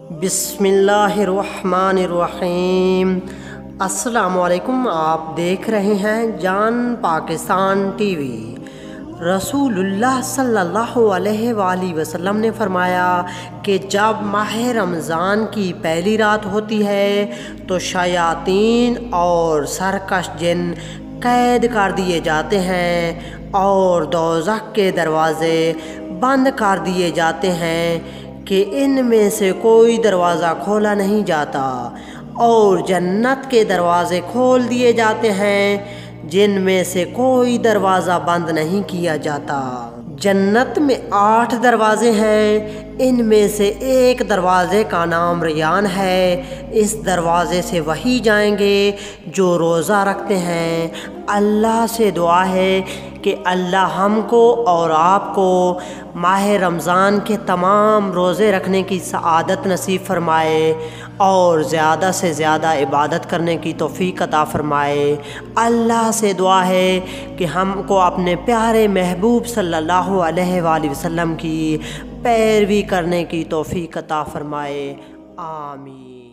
बिस्मिल्लाहिर्रहमानिर्रहीम। अस्सलामु अलैकुम। आप देख रहे हैं जान पाकिस्तान टीवी। रसूलुल्लाह सल्लल्लाहु अलैहि वसल्लम ने फरमाया कि जब माह रमज़ान की पहली रात होती है तो शयातीन और सरकश जिन कैद कर दिए जाते हैं और दोज़ख के दरवाज़े बंद कर दिए जाते हैं कि इनमें से कोई दरवाज़ा खोला नहीं जाता, और जन्नत के दरवाज़े खोल दिए जाते हैं जिनमें से कोई दरवाज़ा बंद नहीं किया जाता। जन्नत में 8 दरवाज़े हैं, इनमें से एक दरवाज़े का नाम रियान है। इस दरवाज़े से वही जाएंगे जो रोज़ा रखते हैं। अल्लाह से दुआ है कि अल्लाह हमको और आपको माह रमज़ान के तमाम रोज़े रखने की सआदत नसीब फरमाए और ज़्यादा से ज़्यादा इबादत करने की तौफ़ीक अता फरमाए। अल्लाह से दुआ है कि हमको अपने प्यारे महबूब सल्लल्लाहु अलैहि वसल्लम की पैरवी करने की तौफ़ीक अता फरमाए। आमीन।